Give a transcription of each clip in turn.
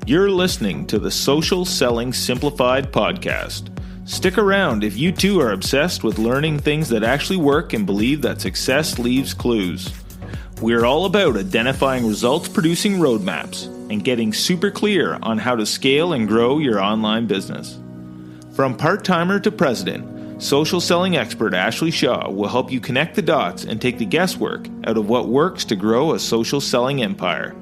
You're listening to the Social Selling Simplified podcast. Stick around if you too are obsessed with learning things that actually work and believe that success leaves clues. We're all about identifying results-producing roadmaps and getting super clear on how to scale and grow your online business. From part-timer to president, social selling expert Ashley Shaw will help you connect the dots and take the guesswork out of what works to grow a social selling empire.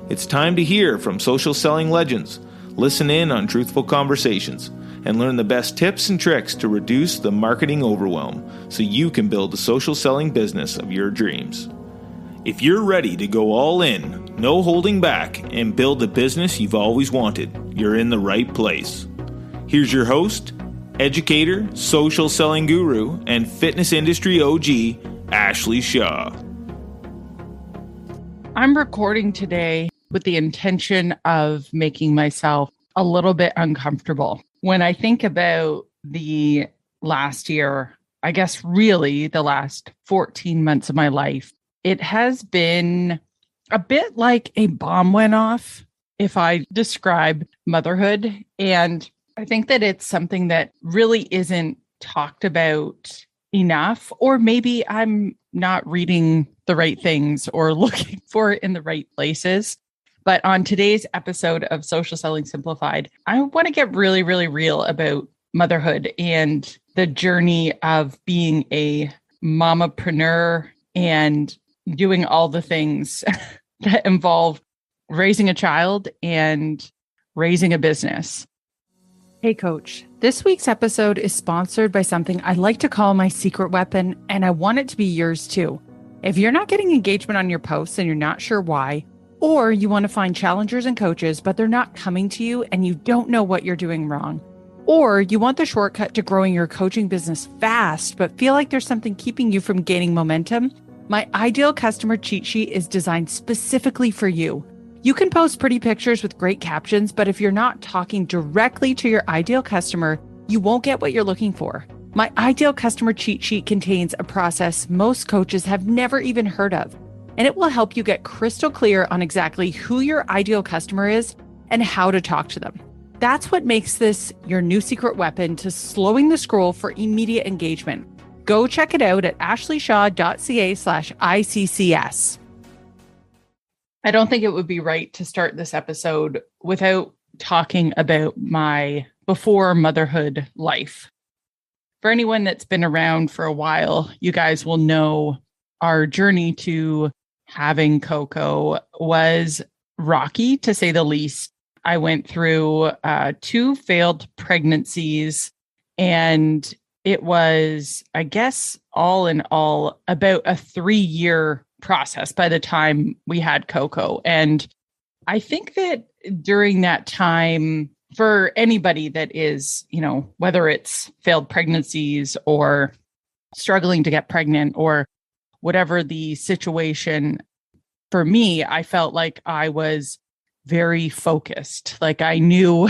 It's time to hear from social selling legends, listen in on truthful conversations, and learn the best tips and tricks to reduce the marketing overwhelm so you can build the social selling business of your dreams. If you're ready to go all in, no holding back, and build the business you've always wanted, you're in the right place. Here's your host, educator, social selling guru, and fitness industry OG, Ashley Shaw. I'm recording today with the intention of making myself a little bit uncomfortable. When I think about the last year, I guess really the last 14 months of my life, it has been a bit like a bomb went off if I describe motherhood. And I think that it's something that really isn't talked about enough, or maybe I'm not reading the right things or looking for it in the right places. But on today's episode of Social Selling Simplified, I want to get really, really real about motherhood and the journey of being a mommapreneur and doing all the things that involve raising a child and raising a business. Hey, Coach. This week's episode is sponsored by something I like to call my secret weapon, and I want it to be yours too. If you're not getting engagement on your posts and you're not sure why, or you want to find challengers and coaches, but they're not coming to you and you don't know what you're doing wrong, or you want the shortcut to growing your coaching business fast, but feel like there's something keeping you from gaining momentum, my ideal customer cheat sheet is designed specifically for you. You can post pretty pictures with great captions, but if you're not talking directly to your ideal customer, you won't get what you're looking for. My ideal customer cheat sheet contains a process most coaches have never even heard of, and it will help you get crystal clear on exactly who your ideal customer is and how to talk to them. That's what makes this your new secret weapon to slowing the scroll for immediate engagement. Go check it out at ashleyshaw.ca/ICCS. I don't think it would be right to start this episode without talking about my before motherhood life. For anyone that's been around for a while, you guys will know our journey to having Coco was rocky, to say the least. I went through 2 failed pregnancies, and it was, I guess, all in all, about a 3-year process by the time we had Coco. And I think that during that time, for anybody that is, whether it's failed pregnancies or struggling to get pregnant or whatever the situation, for me, I felt like I was very focused. Like I knew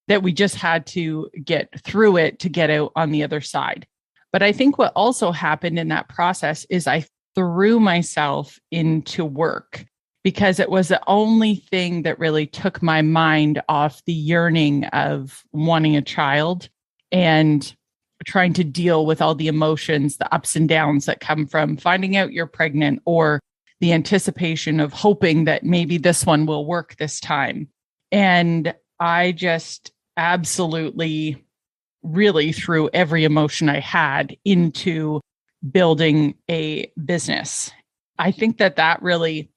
that we just had to get through it to get out on the other side. But I think what also happened in that process is I threw myself into work because it was the only thing that really took my mind off the yearning of wanting a child and trying to deal with all the emotions, the ups and downs that come from finding out you're pregnant, or the anticipation of hoping that maybe this one will work this time. And I just absolutely really threw every emotion I had into building a business. I think that really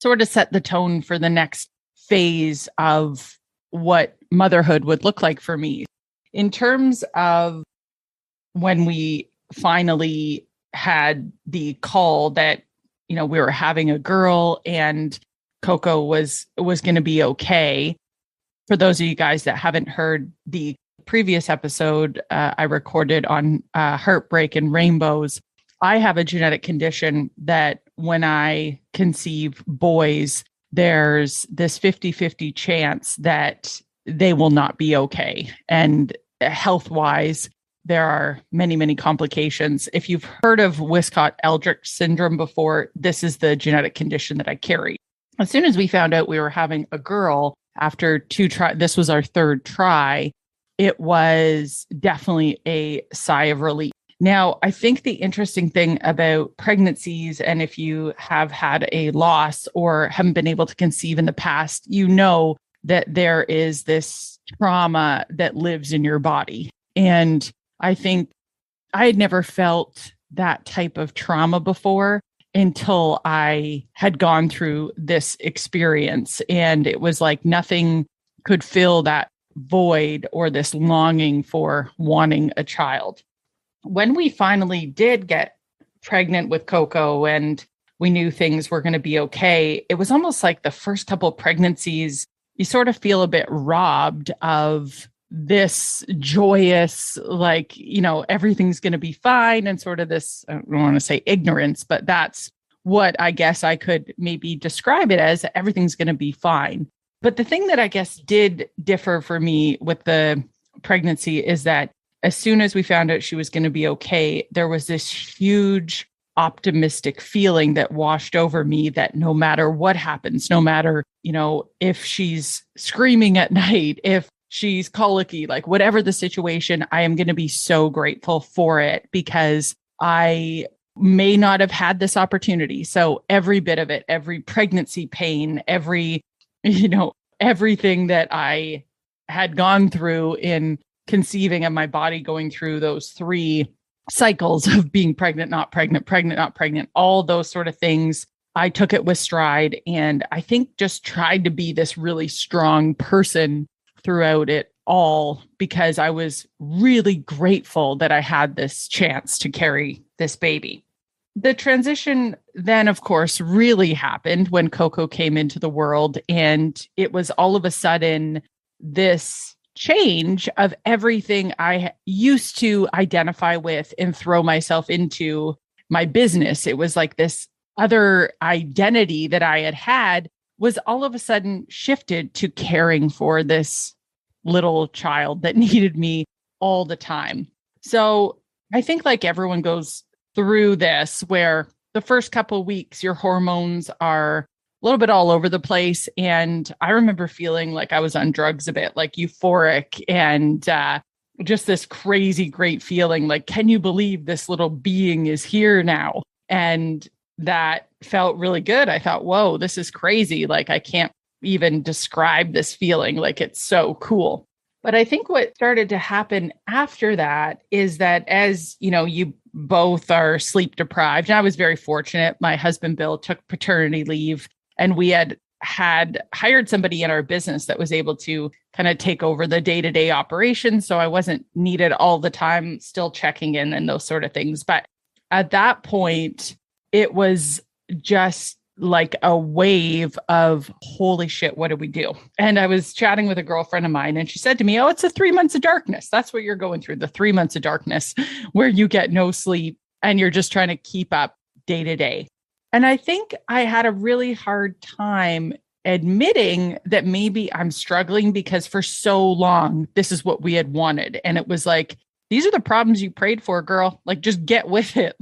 sort of set the tone for the next phase of what motherhood would look like for me. In terms of when we finally had the call that, we were having a girl and Coco was going to be okay. For those of you guys that haven't heard the previous episode I recorded on heartbreak and rainbows, I have a genetic condition that when I conceive boys, there's this 50-50 chance that they will not be okay. And health-wise, there are many, many complications. If you've heard of Wiskott-Eldridge syndrome before, this is the genetic condition that I carry. As soon as we found out we were having a girl, after this was our third try, it was definitely a sigh of relief. Now, I think the interesting thing about pregnancies, and if you have had a loss or haven't been able to conceive in the past, you know that there is this trauma that lives in your body. And I think I had never felt that type of trauma before until I had gone through this experience. And it was like nothing could fill that void or this longing for wanting a child. When we finally did get pregnant with Coco and we knew things were going to be okay, it was almost like the first couple of pregnancies, you sort of feel a bit robbed of this joyous, like, everything's going to be fine. And sort of this, I don't want to say ignorance, but that's what I guess I could maybe describe it as, everything's going to be fine. But the thing that I guess did differ for me with the pregnancy is that as soon as we found out she was going to be okay, there was this huge optimistic feeling that washed over me that no matter what happens, no matter, if she's screaming at night, if she's colicky, like whatever the situation, I am going to be so grateful for it because I may not have had this opportunity. So every bit of it, every pregnancy pain, everything that I had gone through in conceiving and my body going through those 3 cycles of being pregnant, not pregnant, pregnant, not pregnant, all those sort of things. I took it with stride and I think just tried to be this really strong person throughout it all because I was really grateful that I had this chance to carry this baby. The transition then, of course, really happened when Coco came into the world, and it was all of a sudden this change of everything I used to identify with and throw myself into my business. It was like this other identity that I had was all of a sudden shifted to caring for this little child that needed me all the time. So I think like everyone goes through this where the first couple of weeks, your hormones are a little bit all over the place. And I remember feeling like I was on drugs a bit, like euphoric and just this crazy, great feeling. Like, can you believe this little being is here now? And that felt really good. I thought, whoa, this is crazy. Like, I can't even describe this feeling. Like, it's so cool. But I think what started to happen after that is that as, you both are sleep deprived, and I was very fortunate. My husband, Bill, took paternity leave, and we had hired somebody in our business that was able to kind of take over the day-to-day operations. So I wasn't needed all the time, still checking in and those sort of things. But at that point, it was just like a wave of holy shit, what do we do? And I was chatting with a girlfriend of mine and she said to me, oh, it's the 3 months of darkness. That's what you're going through, the 3 months of darkness where you get no sleep and you're just trying to keep up day to day. And I think I had a really hard time admitting that maybe I'm struggling because for so long, this is what we had wanted. And it was like, these are the problems you prayed for, girl. Like, just get with it.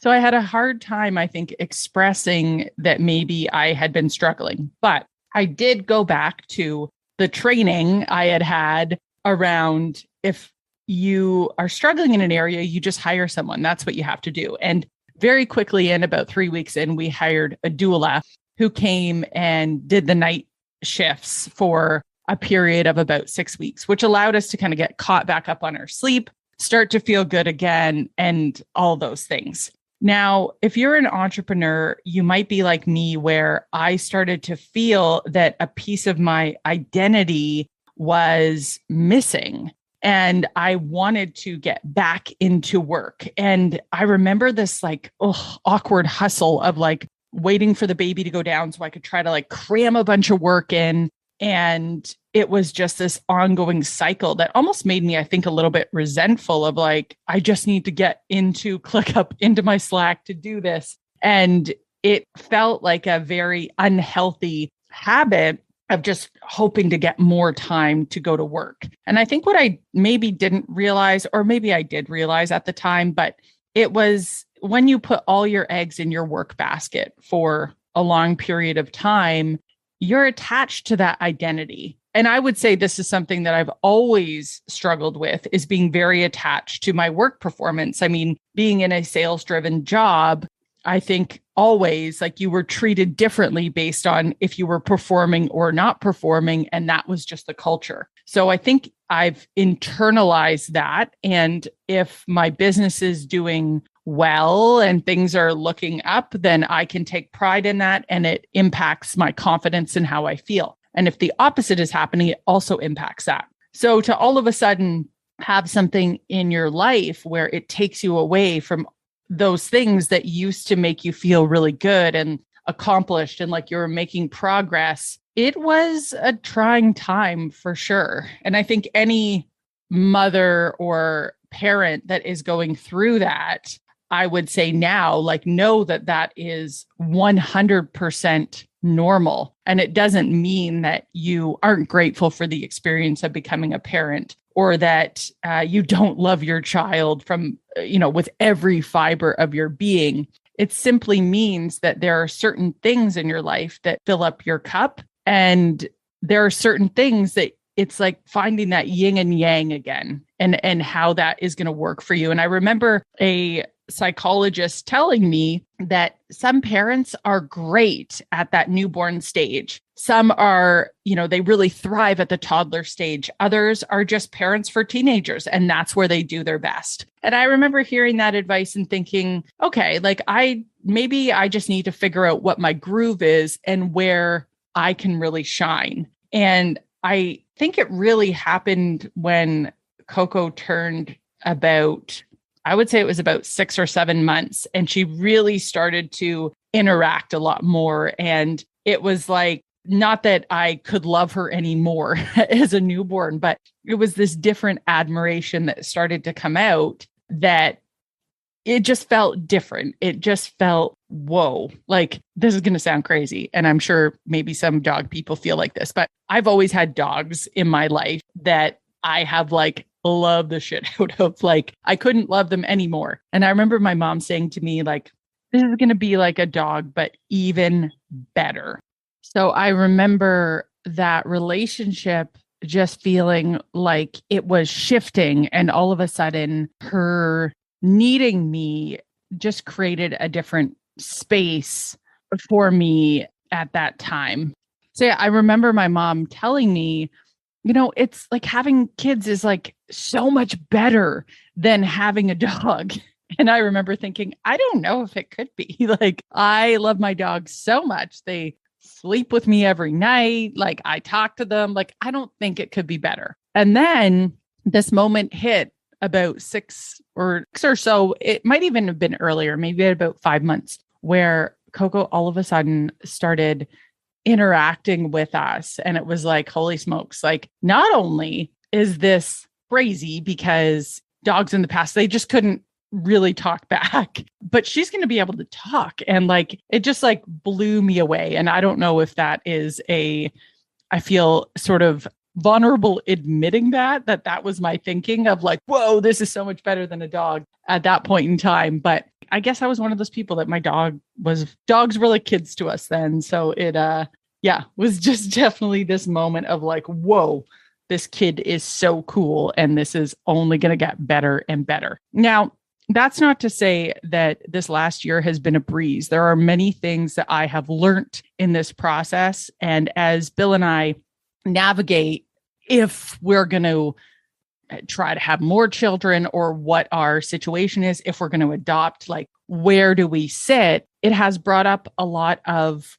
So I had a hard time, I think, expressing that maybe I had been struggling. But I did go back to the training I had around if you are struggling in an area, you just hire someone. That's what you have to do. And very quickly, in about 3 weeks in, we hired a doula who came and did the night shifts for a period of about 6 weeks, which allowed us to kind of get caught back up on our sleep, start to feel good again, and all those things. Now, if you're an entrepreneur, you might be like me, where I started to feel that a piece of my identity was missing and I wanted to get back into work. And I remember this awkward hustle of waiting for the baby to go down so I could try to cram a bunch of work in. And it was just this ongoing cycle that almost made me, I think, a little bit resentful of I just need to get click up into my Slack to do this. And it felt like a very unhealthy habit of just hoping to get more time to go to work. And I think what I maybe didn't realize, or maybe I did realize at the time, but it was when you put all your eggs in your work basket for a long period of time, you're attached to that identity. And I would say this is something that I've always struggled with, is being very attached to my work performance. I mean, being in a sales-driven job, I think always like you were treated differently based on if you were performing or not performing. And that was just the culture. So I think I've internalized that. And if my business is doing well and things are looking up, then I can take pride in that. And it impacts my confidence in how I feel. And if the opposite is happening, it also impacts that. So to all of a sudden have something in your life where it takes you away from those things that used to make you feel really good and accomplished and like you were making progress, it was a trying time for sure. And I think any mother or parent that is going through that, I would say now, like, know that that is 100% normal. And it doesn't mean that you aren't grateful for the experience of becoming a parent, or that you don't love your child from, with every fiber of your being. It simply means that there are certain things in your life that fill up your cup. And there are certain things that it's like finding that yin and yang again, and how that is going to work for you. And I remember a psychologist telling me that some parents are great at that newborn stage. Some are, they really thrive at the toddler stage. Others are just parents for teenagers, and that's where they do their best. And I remember hearing that advice and thinking, okay, like maybe I just need to figure out what my groove is and where I can really shine. And I think it really happened when Coco turned about, I would say it was about 6 or 7 months, and she really started to interact a lot more. And it was like, not that I could love her anymore as a newborn, but it was this different admiration that started to come out, that it just felt different. It just felt, whoa, like this is going to sound crazy. And I'm sure maybe some dog people feel like this, but I've always had dogs in my life that I have like loved the shit out of. Like I couldn't love them anymore. And I remember my mom saying to me, like, this is going to be like a dog, but even better. So I remember that relationship just feeling like it was shifting, and all of a sudden her needing me just created a different space for me at that time. So yeah, I remember my mom telling me, it's like having kids is like so much better than having a dog. And I remember thinking, I don't know if it could be. Like, I love my dogs so much. They sleep with me every night. Like, I talk to them. Like, I don't think it could be better. And then this moment hit about 6 or so. It might even have been earlier, maybe at about 5 months, where Coco all of a sudden started interacting with us. And it was like, holy smokes, like, not only is this crazy because dogs in the past, they just couldn't really talk back, but she's going to be able to talk. And like, it just like blew me away. And I don't know if that is I feel sort of vulnerable admitting that was my thinking of like, whoa, this is so much better than a dog at that point in time. But I guess I was one of those people that dogs were like kids to us then. So it, was just definitely this moment of like, whoa, this kid is so cool. And this is only going to get better and better. Now, that's not to say that this last year has been a breeze. There are many things that I have learned in this process. And as Bill and I navigate, if we're going to try to have more children or what our situation is, if we're going to adopt, like, where do we sit? It has brought up a lot of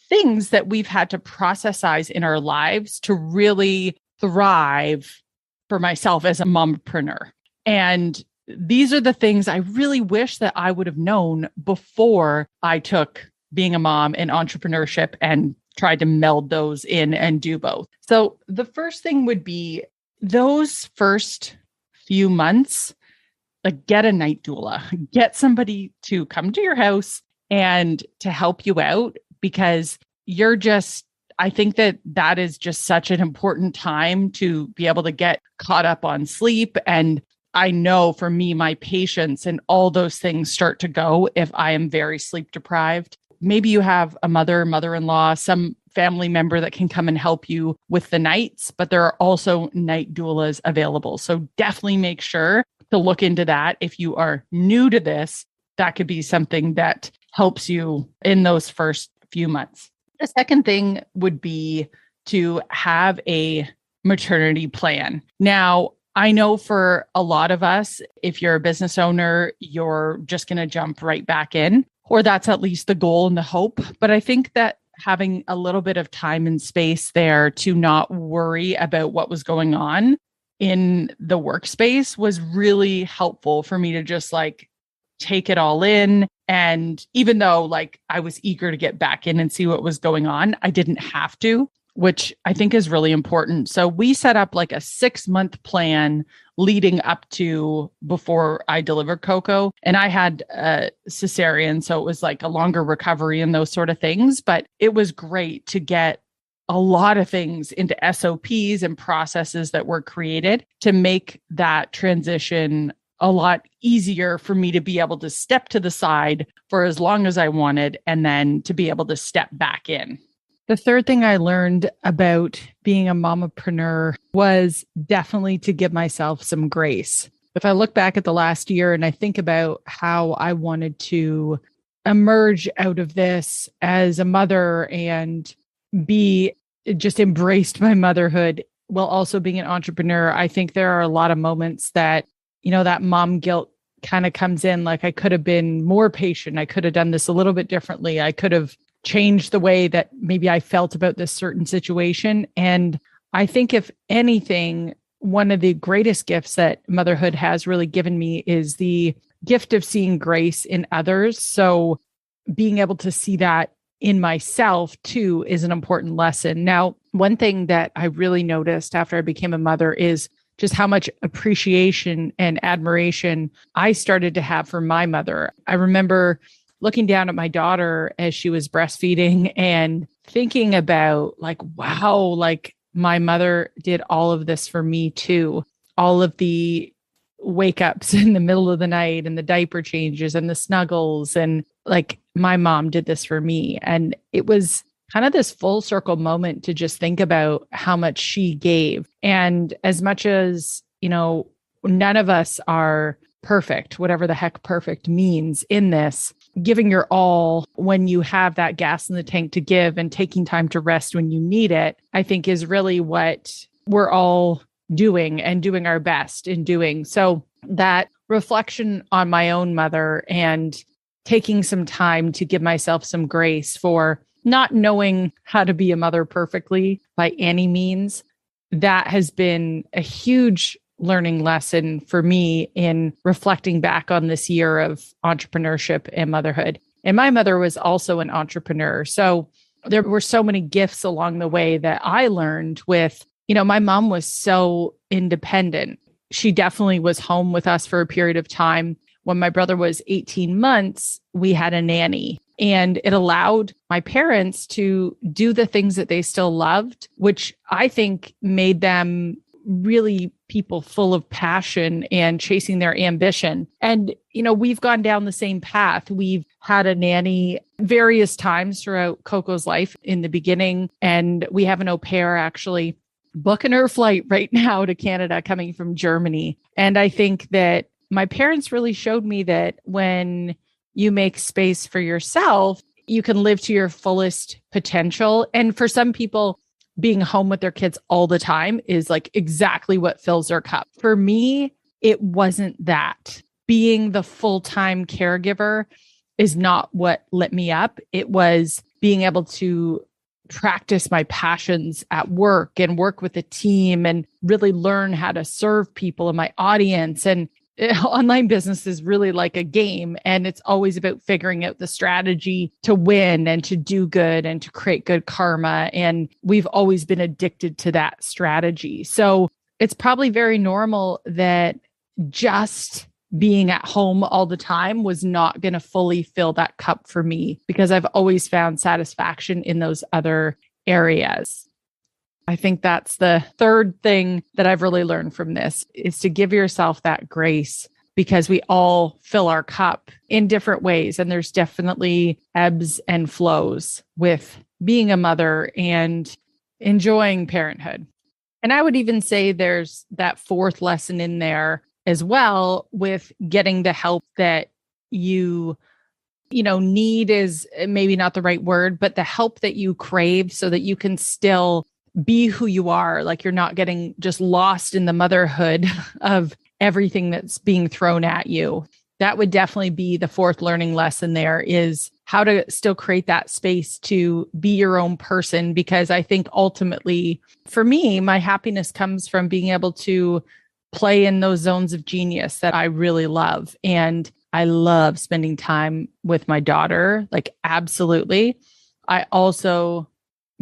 things that we've had to processize in our lives to really thrive for myself as a mommapreneur. And these are the things I really wish that I would have known before I took being a mom and entrepreneurship and tried to meld those in and do both. So the first thing would be those first few months, like, get a night doula, get somebody to come to your house and to help you out, because I think that is just such an important time to be able to get caught up on sleep. And I know for me, my patience and all those things start to go if I am very sleep deprived. maybe you have a mother-in-law, some family member that can come and help you with the nights, but there are also night doulas available. So definitely make sure to look into that. If you are new to this, that could be something that helps you in those first few months. The second thing would be to have a maternity plan. Now, I know for a lot of us, if you're a business owner, you're just going to jump right back in, or that's at least the goal and the hope. But I think that having a little bit of time and space there to not worry about what was going on in the workspace was really helpful for me to just like take it all in. And even though like I was eager to get back in and see what was going on, I didn't have to, which I think is really important. So we set up like a 6-month plan leading up to before I delivered Coco. And I had a cesarean, so it was like a longer recovery and those sort of things. But it was great to get a lot of things into SOPs and processes that were created to make that transition a lot easier for me to be able to step to the side for as long as I wanted and then to be able to step back in. The third thing I learned about being a mommapreneur was definitely to give myself some grace. If I look back at the last year and I think about how I wanted to emerge out of this as a mother and be just embraced my motherhood while also being an entrepreneur, I think there are a lot of moments that, you know, that mom guilt kind of comes in. Like I could have been more patient. I could have done this a little bit differently. I could have changed the way that maybe I felt about this certain situation. And I think if anything, one of the greatest gifts that motherhood has really given me is the gift of seeing grace in others. So being able to see that in myself too is an important lesson. Now, one thing that I really noticed after I became a mother is just how much appreciation and admiration I started to have for my mother. I remember looking down at my daughter as she was breastfeeding and thinking about like, wow, like my mother did all of this for me too. All of the wake ups in the middle of the night and the diaper changes and the snuggles. And like my mom did this for me. And it was kind of this full circle moment to just think about how much she gave. And as much as, you know, none of us are perfect, whatever the heck perfect means in this, giving your all when you have that gas in the tank to give and taking time to rest when you need it, I think is really what we're all doing and doing our best in doing. So that reflection on my own mother and taking some time to give myself some grace for not knowing how to be a mother perfectly by any means, that has been a huge learning lesson for me in reflecting back on this year of entrepreneurship and motherhood. And my mother was also an entrepreneur. So there were so many gifts along the way that I learned with, you know, my mom was so independent. She definitely was home with us for a period of time. When my brother was 18 months, we had a nanny. And it allowed my parents to do the things that they still loved, which I think made them really people full of passion and chasing their ambition. And, you know, we've gone down the same path. We've had a nanny various times throughout Coco's life in the beginning. And we have an au pair actually booking her flight right now to Canada coming from Germany. And I think that my parents really showed me that when you make space for yourself, you can live to your fullest potential. And for some people, being home with their kids all the time is like exactly what fills their cup. For me, it wasn't that. Being the full-time caregiver is not what lit me up. It was being able to practice my passions at work and work with a team and really learn how to serve people in my audience. And online business is really like a game, and it's always about figuring out the strategy to win and to do good and to create good karma. And we've always been addicted to that strategy. So it's probably very normal that just being at home all the time was not going to fully fill that cup for me, because I've always found satisfaction in those other areas. I think that's the third thing that I've really learned from this, is to give yourself that grace because we all fill our cup in different ways. And there's definitely ebbs and flows with being a mother and enjoying parenthood. And I would even say there's that fourth lesson in there as well, with getting the help that you need is maybe not the right word, but the help that you crave so that you can still be who you are. Like you're not getting just lost in the motherhood of everything that's being thrown at you. That would definitely be the fourth learning lesson there, is how to still create that space to be your own person. Because I think ultimately for me, my happiness comes from being able to play in those zones of genius that I really love. And I love spending time with my daughter, like absolutely. I also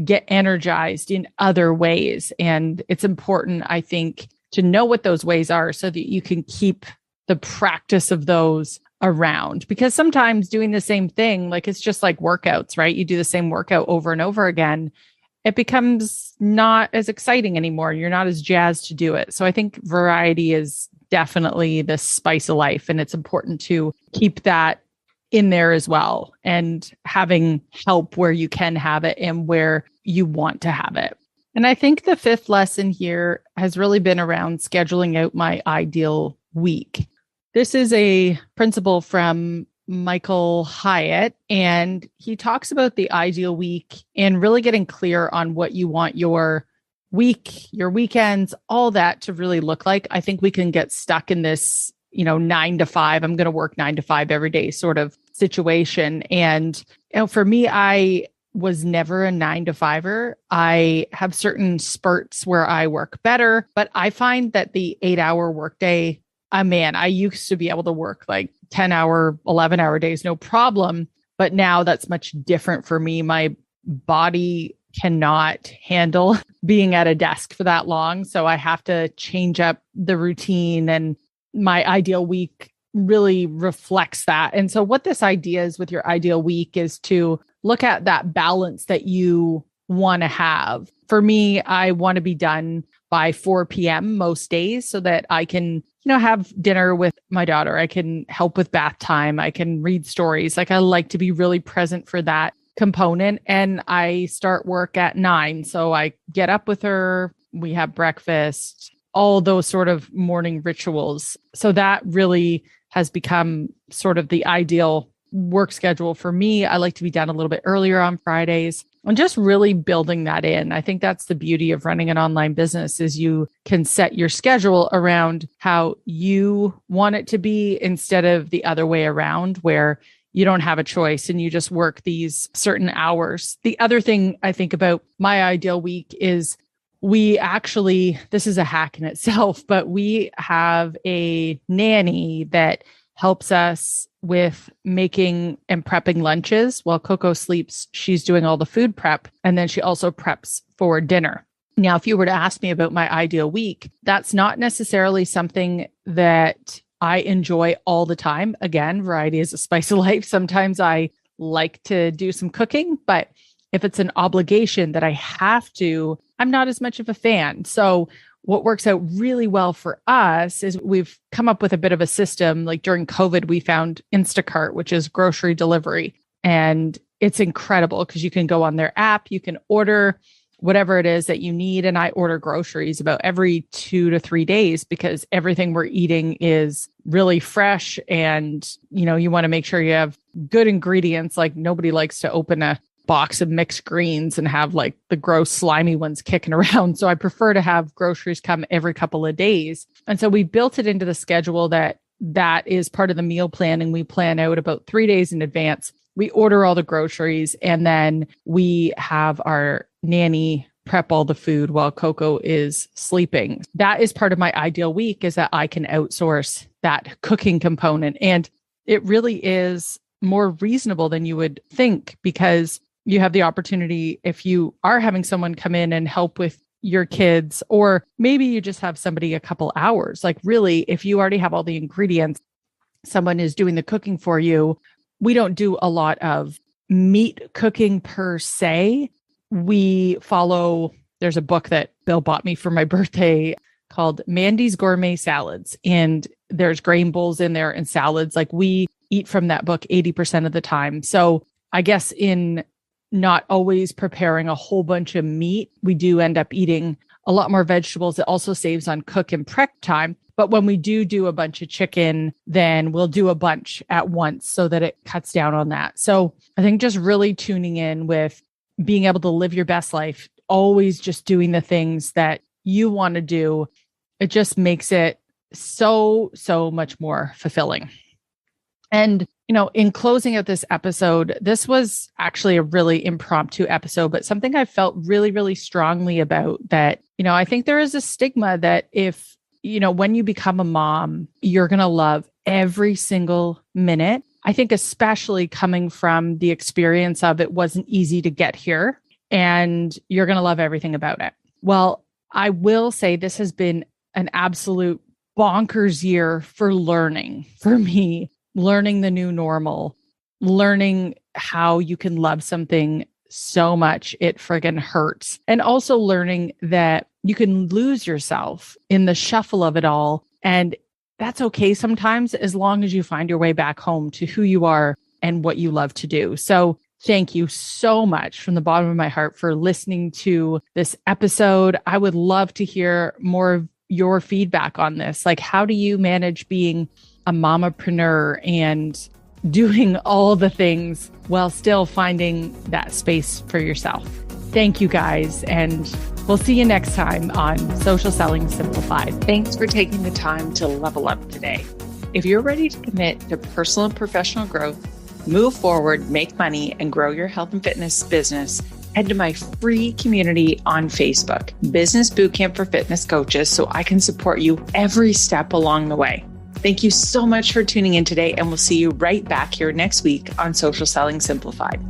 get energized in other ways. And it's important, I think, to know what those ways are so that you can keep the practice of those around. Because sometimes doing the same thing, like it's just like workouts, right? You do the same workout over and over again. It becomes not as exciting anymore. You're not as jazzed to do it. So I think variety is definitely the spice of life. And it's important to keep that in there as well, and having help where you can have it and where you want to have it. And I think the fifth lesson here has really been around scheduling out my ideal week. This is a principle from Michael Hyatt, and he talks about the ideal week and really getting clear on what you want your week, your weekends, all that to really look like. I think we can get stuck in this, 9 to 5, I'm going to work 9 to 5 every day sort of situation. And for me, I was never a 9 to 5er. I have certain spurts where I work better, but I find that the 8-hour workday, I used to be able to work like 10-hour, 11-hour days, no problem. But now that's much different for me. My body cannot handle being at a desk for that long. So I have to change up the routine, and my ideal week really reflects that. And so what this idea is with your ideal week is to look at that balance that you want to have. For me, I want to be done by 4 p.m. most days so that I can, have dinner with my daughter. I can help with bath time. I can read stories. Like I like to be really present for that component. And I start work at 9. So I get up with her. We have breakfast, all those sort of morning rituals. So that really has become sort of the ideal work schedule for me. I like to be done a little bit earlier on Fridays, and just really building that in. I think that's the beauty of running an online business, is you can set your schedule around how you want it to be instead of the other way around, where you don't have a choice and you just work these certain hours. The other thing I think about my ideal week is this is a hack in itself, but we have a nanny that helps us with making and prepping lunches. While Coco sleeps, she's doing all the food prep, and then she also preps for dinner. Now, if you were to ask me about my ideal week, that's not necessarily something that I enjoy all the time. Again, variety is a spice of life. Sometimes I like to do some cooking, but if it's an obligation that I have to, I'm not as much of a fan. So what works out really well for us is we've come up with a bit of a system. Like during COVID, we found Instacart, which is grocery delivery. And it's incredible because you can go on their app, you can order whatever it is that you need. And I order groceries about every 2 to 3 days because everything we're eating is really fresh. And, you want to make sure you have good ingredients. Like nobody likes to open a box of mixed greens and have like the gross slimy ones kicking around. So I prefer to have groceries come every couple of days. And so we built it into the schedule that is part of the meal planning. We plan out about 3 days in advance. We order all the groceries, and then we have our nanny prep all the food while Coco is sleeping. That is part of my ideal week, is that I can outsource that cooking component. And it really is more reasonable than you would think, because you have the opportunity, if you are having someone come in and help with your kids, or maybe you just have somebody a couple hours, like really, if you already have all the ingredients, someone is doing the cooking for you. We don't do a lot of meat cooking per se. There's a book that Bill bought me for my birthday called Mandy's Gourmet Salads. And there's grain bowls in there and salads. Like we eat from that book 80% of the time. So I guess in not always preparing a whole bunch of meat, we do end up eating a lot more vegetables. It also saves on cook and prep time. But when we do a bunch of chicken, then we'll do a bunch at once so that it cuts down on that. So I think just really tuning in with being able to live your best life, always just doing the things that you want to do. It just makes it so much more fulfilling. And, in closing out this episode, this was actually a really impromptu episode, but something I felt really, really strongly about that, I think there is a stigma that if, when you become a mom, you're going to love every single minute. I think especially coming from the experience of it wasn't easy to get here and you're going to love everything about it. Well, I will say this has been an absolute bonkers year for learning for me. Learning the new normal, learning how you can love something so much it friggin' hurts. And also learning that you can lose yourself in the shuffle of it all. And that's okay sometimes, as long as you find your way back home to who you are and what you love to do. So thank you so much from the bottom of my heart for listening to this episode. I would love to hear more of your feedback on this. Like, how do you manage being a mommapreneur and doing all the things while still finding that space for yourself? Thank you guys. And we'll see you next time on Social Selling Simplified. Thanks for taking the time to level up today. If you're ready to commit to personal and professional growth, move forward, make money, and grow your health and fitness business, head to my free community on Facebook, Business Bootcamp for Fitness Coaches, so I can support you every step along the way. Thank you so much for tuning in today, and we'll see you right back here next week on Social Selling Simplified.